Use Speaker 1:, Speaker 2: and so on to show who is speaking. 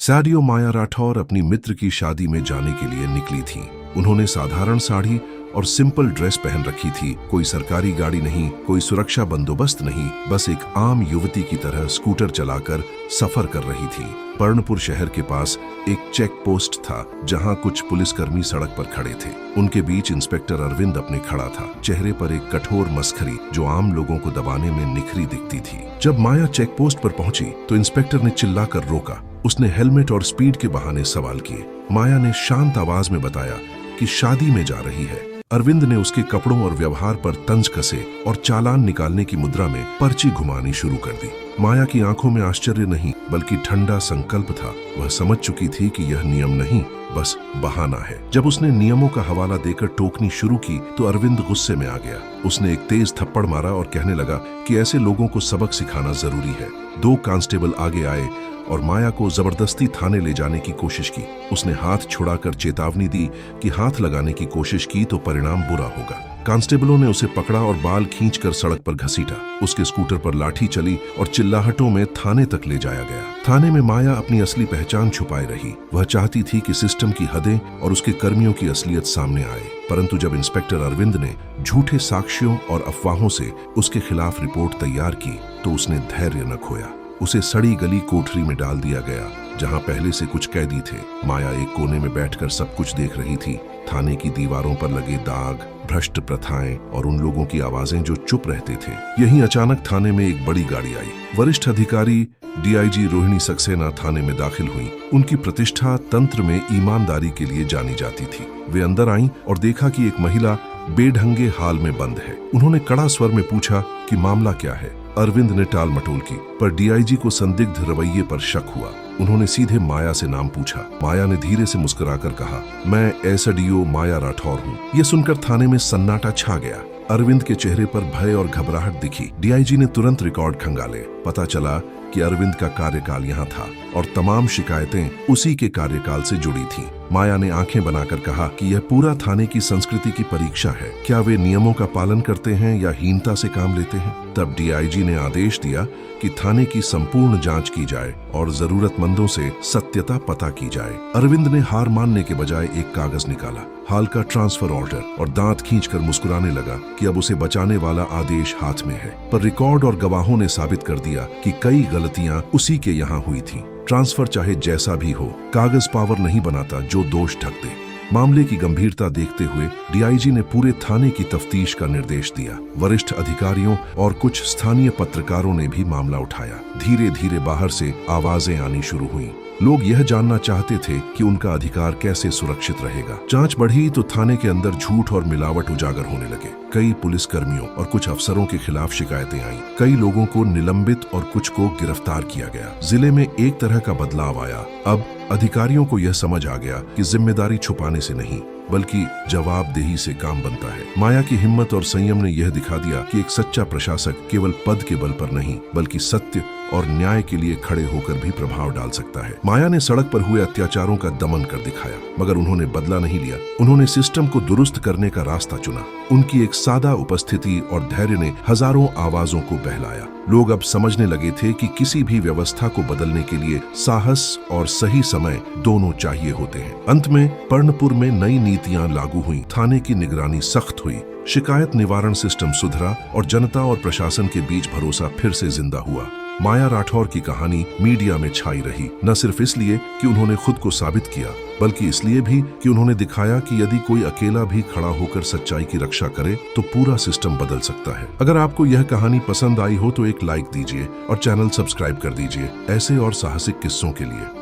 Speaker 1: साडियो माया राठौर अपनी मित्र की शादी में जाने के लिए निकली थी। उन्होंने साधारण साड़ी और सिंपल ड्रेस पहन रखी थी। कोई सरकारी गाड़ी नहीं, कोई सुरक्षा बंदोबस्त नहीं, बस एक आम युवती की तरह स्कूटर चलाकर सफर कर रही थी। पर्णपुर शहर के पास एक चेक पोस्ट था जहां कुछ पुलिसकर्मी सड़क पर खड़े थे। उनके बीच इंस्पेक्टर अरविंद अपने खड़ा था, चेहरे पर एक कठोर मस्खरी जो आम लोगों को दबाने में निखरी दिखती थी। जब माया चेक पोस्ट पर पहुंची तो इंस्पेक्टर ने चिल्लाकर रोका। उसने हेलमेट और स्पीड के बहाने सवाल किए। माया ने शांत आवाज में बताया कि शादी में जा रही है। अरविंद ने उसके कपड़ों और व्यवहार पर तंज कसे और चालान निकालने की मुद्रा में पर्ची घुमानी शुरू कर दी। माया की आंखों में आश्चर्य नहीं बल्कि ठंडा संकल्प था। वह समझ चुकी थी कि यह नियम नहीं, बस बहाना है। जब उसने नियमों का हवाला देकर टोकनी शुरू की तो अरविंद गुस्से में आ गया। उसने एक तेज थप्पड़ मारा और कहने लगा कि ऐसे लोगों को सबक सिखाना जरूरी है। 2 कांस्टेबल आगे आए और माया को जबरदस्ती थाने ले जाने की कोशिश की। उसने हाथ छुड़ाकर चेतावनी दी कि हाथ लगाने की कोशिश की तो परिणाम बुरा होगा। कांस्टेबलों ने उसे पकड़ा और बाल खींचकर सड़क पर घसीटा। उसके स्कूटर पर लाठी चली और चिल्लाहटों में थाने तक ले जाया गया। थाने में माया अपनी असली पहचान छुपाए रही। वह चाहती थी कि सिस्टम की हदें और उसके कर्मियों की असलियत सामने आए। परंतु जब इंस्पेक्टर अरविंद ने झूठे साक्ष्यों और अफवाहों से उसके खिलाफ रिपोर्ट तैयार की तो उसने धैर्य न खोया। उसे सड़ी गली कोठरी में डाल दिया गया जहां पहले से कुछ कैदी थे। माया एक कोने में बैठकर सब कुछ देख रही थी। थाने की दीवारों पर लगे दाग, भ्रष्ट प्रथाएं और उन लोगों की आवाजें जो चुप रहते थे। यहीं अचानक थाने में एक बड़ी गाड़ी आई। वरिष्ठ अधिकारी डीआईजी रोहिणी सक्सेना थाने में दाखिल हुई। उनकी प्रतिष्ठा तंत्र में ईमानदारी के लिए जानी जाती थी। वे अंदर आईं और देखा कि एक महिला बेढंगे हाल में बंद है। उन्होंने कड़ा स्वर में पूछा कि मामला क्या है। अरविंद ने टाल मटोल की, पर डीआईजी को संदिग्ध रवैये पर शक हुआ। उन्होंने सीधे माया से नाम पूछा। माया ने धीरे से मुस्कुराकर कहा, मैं एसडीओ माया राठौर हूँ। यह सुनकर थाने में सन्नाटा छा गया। अरविंद के चेहरे पर भय और घबराहट दिखी। डीआईजी ने तुरंत रिकॉर्ड खंगाले। पता चला कि अरविंद का कार्यकाल यहाँ था और तमाम शिकायतें उसी के कार्यकाल से जुड़ी थीं। माया ने आंखें बनाकर कहा कि यह पूरा थाने की संस्कृति की परीक्षा है। क्या वे नियमों का पालन करते हैं या हीनता से काम लेते हैं? तब डीआईजी ने आदेश दिया कि थाने की संपूर्ण जांच की जाए और जरूरतमंदों से सत्यता पता की जाए। अरविंद ने हार मानने के बजाय एक कागज निकाला, हाल का ट्रांसफर ऑर्डर, और दांत खींचकर मुस्कुराने लगा कि अब उसे बचाने वाला आदेश हाथ में है। पर रिकॉर्ड और गवाहों ने साबित कर दिया कि कई गलतियां उसी के यहाँ हुई थीं। ट्रांसफर चाहे जैसा भी हो, कागज पावर नहीं बनाता जो दोष ढक दे। मामले की गंभीरता देखते हुए डीआईजी ने पूरे थाने की तफ्तीश का निर्देश दिया। वरिष्ठ अधिकारियों और कुछ स्थानीय पत्रकारों ने भी मामला उठाया। धीरे धीरे बाहर से आवाजें आनी शुरू हुईं। लोग यह जानना चाहते थे कि उनका अधिकार कैसे सुरक्षित रहेगा। जांच बढ़ी तो थाने के अंदर झूठ और मिलावट उजागर होने लगे। कई पुलिसकर्मियों और कुछ अफसरों के खिलाफ शिकायतें आईं। कई लोगों को निलंबित और कुछ को गिरफ्तार किया गया। जिले में एक तरह का बदलाव आया। अब अधिकारियों को यह समझ आ गया कि जिम्मेदारी छुपाने से नहीं बल्कि जवाबदेही से काम बनता है। माया की हिम्मत और संयम ने यह दिखा दिया कि एक सच्चा प्रशासक केवल पद के बल पर नहीं बल्कि सत्य और न्याय के लिए खड़े होकर भी प्रभाव डाल सकता है। माया ने सड़क पर हुए अत्याचारों का दमन कर दिखाया, मगर उन्होंने बदला नहीं लिया। उन्होंने सिस्टम को दुरुस्त करने का रास्ता चुना। उनकी एक सादा उपस्थिति और धैर्य ने हजारों आवाजों को बहलाया। लोग अब समझने लगे थे कि किसी भी व्यवस्था को बदलने के लिए साहस और सही समय दोनों चाहिए होते हैं। अंत में पर्णपुर में नई नीतियां लागू हुई। थाने की निगरानी सख्त हुई। शिकायत निवारण सिस्टम सुधरा और जनता और प्रशासन के बीच भरोसा फिर से जिंदा हुआ। माया राठौर की कहानी मीडिया में छाई रही, न सिर्फ इसलिए कि उन्होंने खुद को साबित किया बल्कि इसलिए भी कि उन्होंने दिखाया कि यदि कोई अकेला भी खड़ा होकर सच्चाई की रक्षा करे तो पूरा सिस्टम बदल सकता है। अगर आपको यह कहानी पसंद आई हो तो एक लाइक दीजिए और चैनल सब्सक्राइब कर दीजिए ऐसे और साहसिक किस्सों के लिए।